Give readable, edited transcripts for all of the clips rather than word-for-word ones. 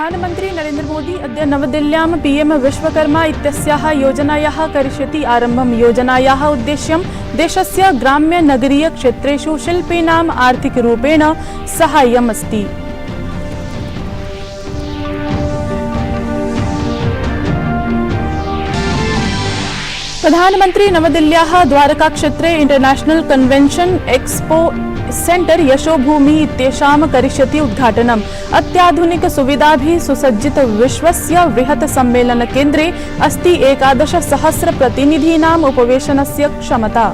प्रधानमंत्री नरेंद्र मोदी अद्य नवदिल्ल्यां पीएम विश्वकर्मा इत्यस्याः योजनायाः करिष्यति आरम्भम्। योजनायाः उद्देश्यं देशस्य ग्राम्य नगरीय क्षेत्रेषु शिल्पिनाम् आर्थिकरूपेण साहाय्यम् अस्ति। प्रधानमंत्री नवदिल्ल्याः द्वारका क्षेत्रे international convention expo centre Yashobhoomi इत्येषां करिष्यति उद्घाटनम्। अत्याधुनिक सुविधाभिः सुसज्जित विश्वस्य बृहत् सम्मेलन केन्द्रे अस्ति 11,000 प्रतिनिधीनाम् उपवेशनस्य क्षमता।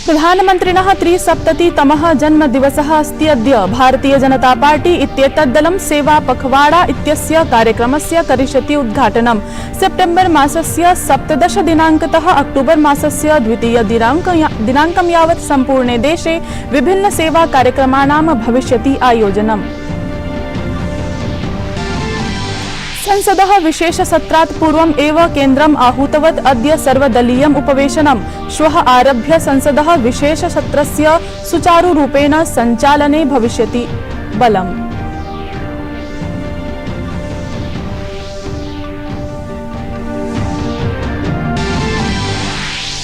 प्रधानमन्त्रिणः 73तमः जन्मदिवसः अस्ति अद्य। भारतीय जनता पार्टी इत्येतत् दलं सेवा पखवाड़ा इत्यस्य कार्यक्रमस्य करिष्यति उद्घाटनम्। सेप्टेम्बर् मासस्य 17 दिनाङ्कतः अक्टोबर् मासस्य 2 दिनाङ्कं यावत् सम्पूर्णे देशे विभिन्न सेवा कार्यक्रमाणां भविष्यति आयोजनम्। संसदः विशेषसत्रात् पूर्वम् एव केन्द्रम् आहूतवत् अद्य सर्वदलीयम् उपवेशनम्। श्वः आरभ्य संसदः विशेषसत्रस्य सुचारुरूपेण सञ्चालने भविष्यति बलम्।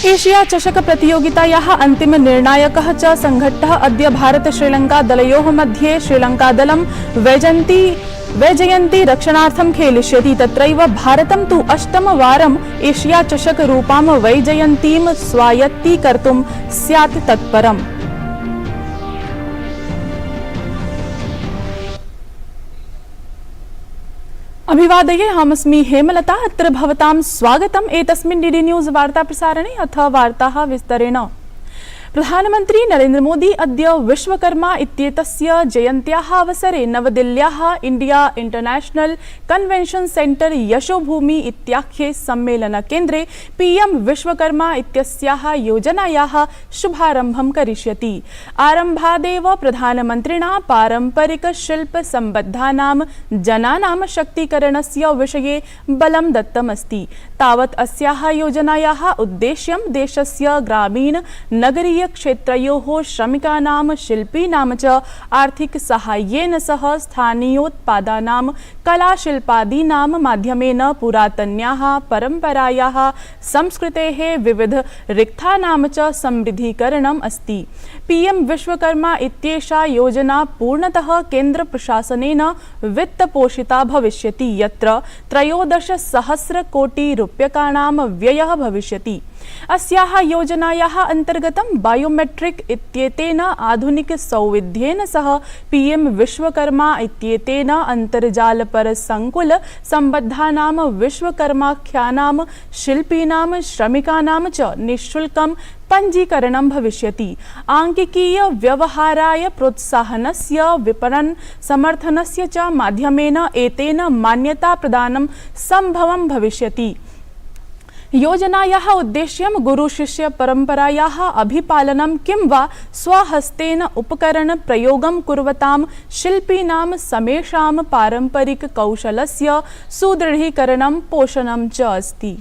एशिया चषक प्रतियोगितायाः अन्तिम निर्णायकः च सङ्घट्टः अद्य भारत श्रीलङ्का दलयोः मध्ये। श्रीलङ्का दलं वैजयन्ती रक्षणार्थं खेलिष्यति। तत्रैव भारतं तु अष्टमवारम् एशिया चषक रूपां वैजयन्तीं स्वायत्तीकर्तुं स्यात् तत्परम्। अभिवादये, अहमस्मि हेमलता। अत्र भवतां स्वागतम् एतस्मिन् डीडी न्यूज़ वार्ता प्रसारणे। अथ वार्ताः विस्तरेण। प्रधानमंत्री नरेंद्र मोदी अद्य विश्वकर्मा इत्येतस्य जयन्त्याः अवसरे नवदिल्ल्याः India International Convention Centre Yashobhoomi इत्याख्ये सम्मेलनकेन्द्रे पीएम विश्वकर्मा इत्यस्याः योजनायाः शुभारम्भं करिष्यति। आरम्भादेव प्रधानमन्त्रिणा पारम्परिकशिल्पसम्बद्धानां जनानां शक्तीकरणस्य विषये बलं दत्तमस्ति। तावत् अस्याः योजनायाः उद्देश्यं देशस्य ग्रामीण नगरीय क्षेत्रयोः श्रमिकानां शिल्पीनां च आर्थिक साहाय्येन सह स्थानीयोत्पादानां कलाशिल्पादीनां माध्यमेन पुरातन्याः परम्परायाः संस्कृतेः विविध रिक्थानां च समृद्धीकरणम् अस्ति। पीएम विश्वकर्मा इत्येषा योजना पूर्णतः केन्द्रप्रशासनेन वित्तपोषिता भविष्यति, यत्र 13,000 कोटि रूप्यकाणां व्ययः भविष्यति। अस्याः योजनायाः अन्तर्गतं बायोमेट्रिक इत्येतेन आधुनिक सौविध्येन सह पीएम विश्वकर्मा इत्येतेन अन्तर्जालपरसङ्कुल सम्बद्धानां विश्वकर्माख्यानां शिल्पीनां श्रमिकानां च निःशुल्कं पञ्जीकरणं भविष्यति। आङ्किकीय व्यवहाराय प्रोत्साहनस्य विपणन समर्थनस्य च माध्यमेन एतेन मान्यता प्रदानं सम्भवं भविष्यति। योजनायाः उद्देश्यं गुरुशिष्य परम्परायाः अभिपालनं किं वा स्वहस्तेन उपकरण प्रयोगं कुर्वतां शिल्पीनां समेषां पारम्परिककौशलस्य सुदृढीकरणं पोषणं च अस्ति।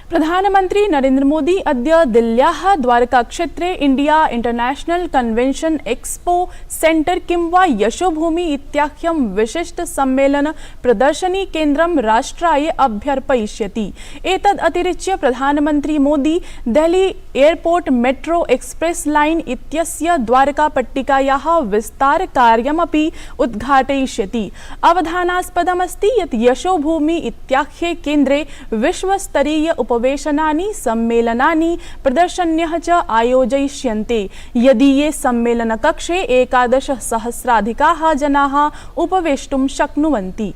प्रधानमंत्री नरेंद्र मोदी अद्य दिल्ल्याः द्वारका क्षेत्रे India International convention expo centre किं वा यशोभूमि इत्याख्यं विशिष्ट सम्मेलन प्रदर्शनी केन्द्रं राष्ट्राय अभ्यर्पयिष्यति। एतद् अतिरिच्य प्रधानमंत्री Modi Delhi airport metro express line इत्यस्य द्वारकापट्टिकायाः विस्तार कार्यमपि उद्घाटयिष्यति। अवधानास्पदमस्ति यत् यशोभूमि इत्याख्ये केन्द्रे विश्वस्तरीय उपवेशनानि, सम्मेलनानि, प्रदर्शन्यः च आयोजयिष्यन्ते। यदीये सम्मेलनकक्षे 11,000 जनाः उपवेष्टुं शक्नुवन्ति।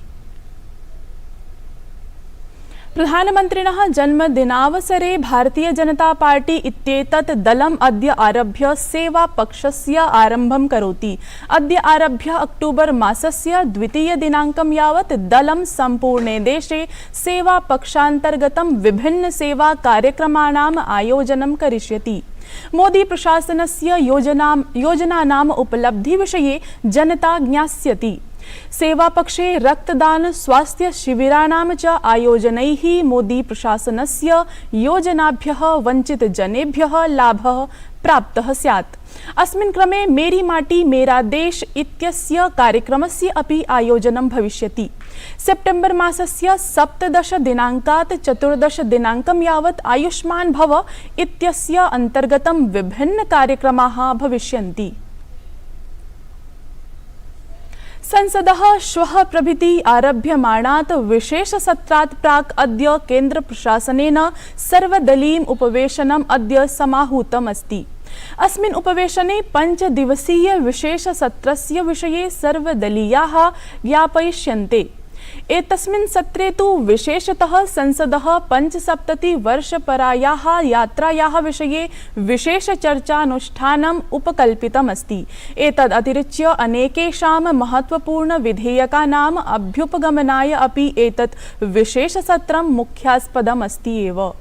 प्रधानमन्त्रिणः जन्मदिनावसरे भारतीय जनता पार्टी इत्येतत् दलम् अद्य आरभ्य सेवा पक्षस्य आरम्भं करोति। अद्य आरभ्य अक्टोबर् मासस्य 2 दिनाङ्कं यावत् दलं सम्पूर्णे देशे सेवा पक्षान्तर्गतं विभिन्न सेवा कार्यक्रमाणाम् आयोजनं करिष्यति। मोदी प्रशासनस्य योजनानाम् उपलब्धिविषये जनता ज्ञास्यति। सेवापक्षे रक्तदान स्वास्थ्य शिबिराणां च आयोजनैः मोदी प्रशासनस्य योजनाभ्यः वञ्चितजनेभ्यः लाभः प्राप्तः स्यात्। अस्मिन् क्रमे मेरी माटी मेरा देश इत्यस्य कार्यक्रमस्य अपि आयोजनं भविष्यति। सेप्टेम्बर् मासस्य 17 दिनाङ्कात् 14 दिनाङ्कं यावत् आयुष्मान् भव इत्यस्य अन्तर्गतं विभिन्न कार्यक्रमाः भविष्यन्ति। संसदः श्वः प्रभृति आरभ्यमाणात् विशेषसत्रात् प्राक् अद्य केन्द्रप्रशासनेन सर्वदलीयम् उपवेशनम् अद्य समाहूतम् अस्ति। अस्मिन् उपवेशने 5 दिवसीय विशेषसत्रस्य विषये सर्वदलीयाः ज्ञापयिष्यन्ते। एतस्मिन् सत्रे तु विशेषतः संसदः 75 वर्षपरायाः यात्रायाः विषये विशेषचर्चानुष्ठानम् उपकल्पितमस्ति। एतदतिरिच्य अनेकेषां महत्त्वपूर्णविधेयकानाम् अभ्युपगमनाय अपि एतत् विशेषसत्रं मुख्यास्पदम् अस्ति एव।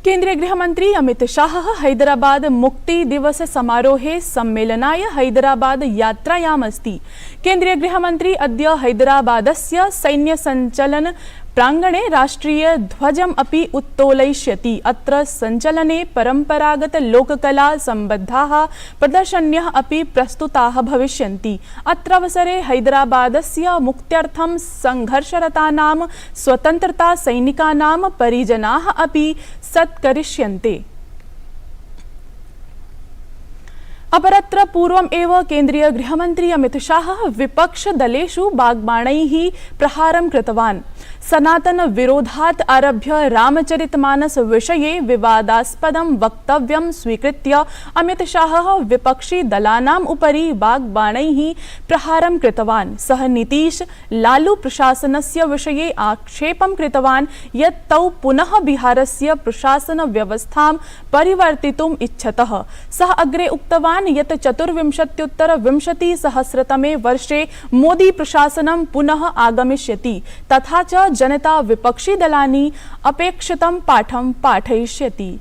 केंद्रीय गृहमंत्री अमित शाह हैदराबाद मुक्ति दिवस समारोहे सम्मेलनाय हैदराबाद यात्रायाम् अस्ति। केंद्रीय गृहमंत्री अद्य हैदराबादस्य सैन्यसञ्चलन प्रांगणे राष्ट्रीय ध्वजम् अपि उत्तोलयिष्यति। अत्र सञ्चलने परम्परागत लोककला सम्बद्धाः प्रदर्शन्यः अपि प्रस्तुताः भविष्यन्ति। अत्र अवसरे हैदराबादस्य मुक्त्यर्थं संघर्षरतानां स्वतन्त्रता सैनिकानां परिजनाः अपि सत्करिष्यन्ते। अपरत्र पूर्वम् एव केंद्रीय गृहमंत्री अमित शाह विपक्षदलेषु बाग्बाणैः प्रहारं कृतवान्। सनातन विरोधात् आरभ्य रामचरितमानस विषये विवादास्पदं वक्तव्यं स्वीकृत्य अमित शाह विपक्षी दलानाम् उपरि बाग्बाणैः प्रहारं कृतवान्। सः नीतीश लालू प्रशासनस्य विषये आक्षेपं कृतवान् यत् तौ पुनः बिहारस्य प्रशासन व्यवस्थां परिवर्तितुम् इच्छतः। सः अग्रे उक्तवान् यत् 24-20 वर्षे मोदी प्रशासनं पुनः आगमिष्यति तथा च जनता विपक्षी दलानि अपेक्षितं पाठं पाठयिष्यति।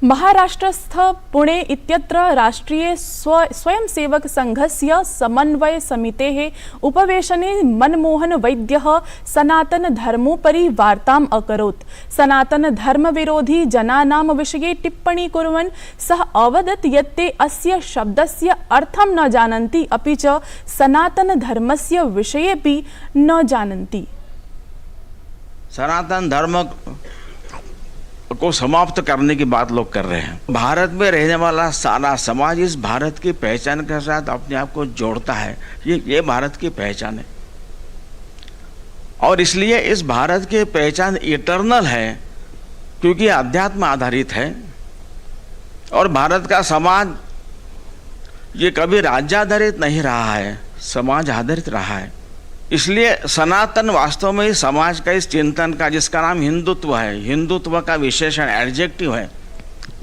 महाराष्ट्रस्थ पुणे इत्यत्र राष्ट्रीय स्वयंसेवक संघस्य समन्वय समितेः उपवेशने मनमोहन वैद्यः सनातन धर्मोपरि वार्ताम् अकरोत्। सनातन धर्म विरोधी जनानां विषये टिप्पणी कुर्वन् सः अवदत् यत् ते अस्य शब्दस्य अर्थं न जानन्ति अपि च सनातन धर्मस्य विषयेपि न जानन्ति। सनातन धर्म को समाप्त करने की बात लोग कर रहे हैं। भारत में रहने वाला सारा समाज इस भारत की पहचान के साथ अपने आप को जोड़ता है। ये भारत की पहचान है और इसलिए इस भारत की पहचान इटर्नल है क्योंकि अध्यात्म आधारित है। और भारत का समाज ये कभी राज्याधारित नहीं रहा है, समाज आधारित रहा है। इसलिए सनातन वास्तव में इस समाज का इस चिंतन का, जिसका नाम हिंदुत्व है, हिंदुत्व का विशेषण एडजेक्टिव है,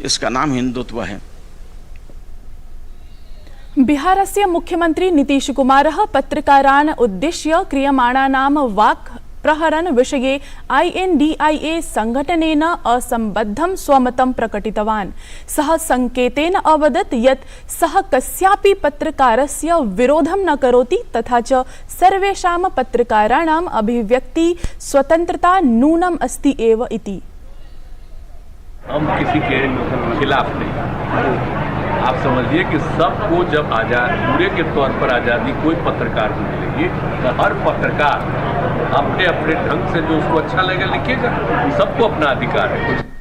इसका नाम हिंदुत्व है। बिहारस्य मुख्यमंत्री नीतीश कुमारः पत्रकारान् उद्दिश्य क्रियमाणानां वाक् प्रहरण विषये INDIA संघटनेन असम्बद्धं स्वमतं प्रकटितवान्। सः संकेतेन अवदत् यत् सः कस्यापि पत्रकारस्य विरोधं न करोति तथा च सर्वेषां पत्रकाराणाम् अभिव्यक्ति स्वतन्त्रता नूनम् अस्ति एव इति। हम किसी के खिलाफ नहीं। आप समझिए कि सबको जब पूरे के तौर पर आज़ादी कोई पत्रकार को मिलेगी तो हर पत्रकार अपने अपने ढंग से जो उसको अच्छा लगे लिखेगा। सबको अपना अधिकार है।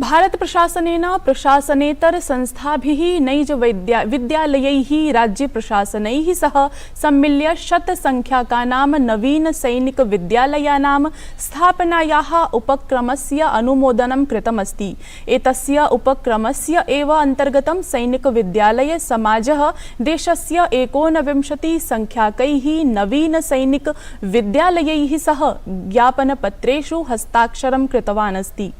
भारत प्रशासनेन प्रशासनेतर संस्थाभिः नैज विद्यालयैः राज्य प्रशासनैः सह सम्मिल्य शतसंख्याकानां नवीन सैनिक विद्यालयानां स्थापनायाः उपक्रमस्य अनुमोदनं कृतमस्ति। एतस्य उपक्रमस्य एव अन्तर्गतं सैनिक विद्यालय समाजः देशस्य 29 संख्याकैः नवीन सैनिक विद्यालयैः सह ज्ञापनपत्रेषु हस्ताक्षरं कृतवान् अस्ति।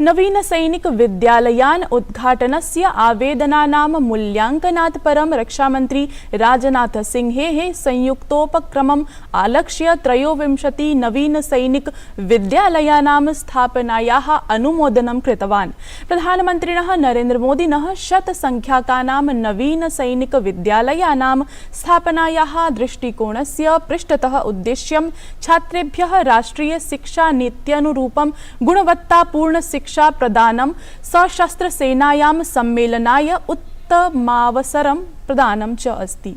नवीन सैनिक विद्यालयान् उद्घाटनस्य आवेदनानां मूल्यांकनात् परं रक्षामन्त्री राजनाथ सिंहेः संयुक्तोपक्रमम् आलक्ष्य 23 नवीन सैनिक विद्यालयानां स्थापनायाः अनुमोदनं कृतवान्। प्रधानमन्त्रिणः नरेन्द्र मोदिनः शतसंख्याकानां नवीन सैनिक विद्यालयानां स्थापनायाः दृष्टिकोणस्य पृष्ठतः उद्देश्यं छात्रेभ्यः राष्ट्रिय शिक्षा नीत्यनुरूपं गुणवत्तापूर्ण शिक्षा प्रदानं सशस्त्र सेनायां सम्मेलनाय उत्तमावसरं प्रदानं च अस्ति।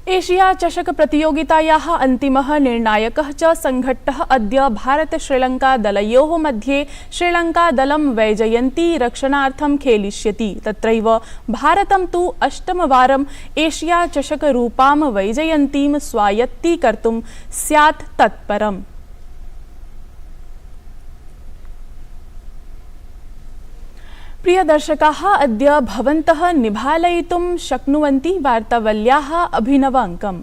एशिया चषक प्रतियोगितायाः अन्तिमः निर्णायकः च सङ्घट्टः अद्य भारत श्रीलङ्का दलयोः मध्ये श्रीलङ्का दलं वैजयन्ती रक्षणार्थं खेलिष्यति। तत्रैव भारतं तु अष्टमवारम् एशिया चषक रूपां वैजयन्तीं स्वायत्तीकर्तुं स्यात् तत्परम्। प्रिय दर्शकाः, अद्य भवन्तः निभालयितुं शक्नुवन्ति वार्तावल्याः अभिनवाङ्कम्।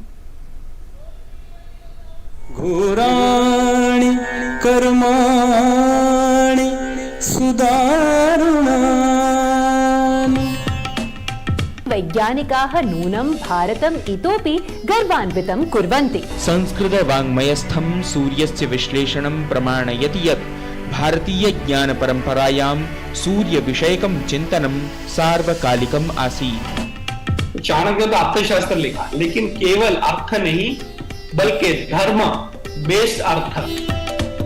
घोराणि कर्माणि सुदारुणानि। वैज्ञानिकाः नूनं भारतम् इतोपि गर्वान्वितं कुर्वन्ति। संस्कृतवाङ्मयस्थं सूर्यस्य विश्लेषणं प्रमाणयति यत् भारतीय ज्ञान परंपरायां सूर्य विषयकं चिंतनं सार्वकालिकम् आसीत्। चाणक्य ने तो अर्थशास्त्र लिखा, लेकिन केवल अर्थ नहीं बल्कि धर्म बेस्ड अर्थ।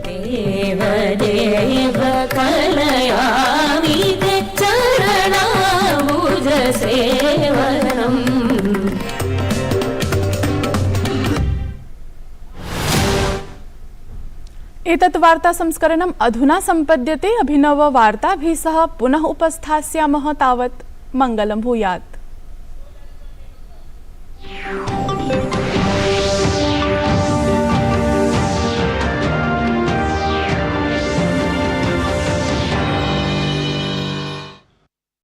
देव देव कलयामि ते चरणाम्बुज सेवनम्। एतत् वार्ता संस्करणम् अधुना सम्पद्यते। अभिनव वार्ताभिः सह पुनः उपस्थास्यामः। तावत् मङ्गलं भूयात्।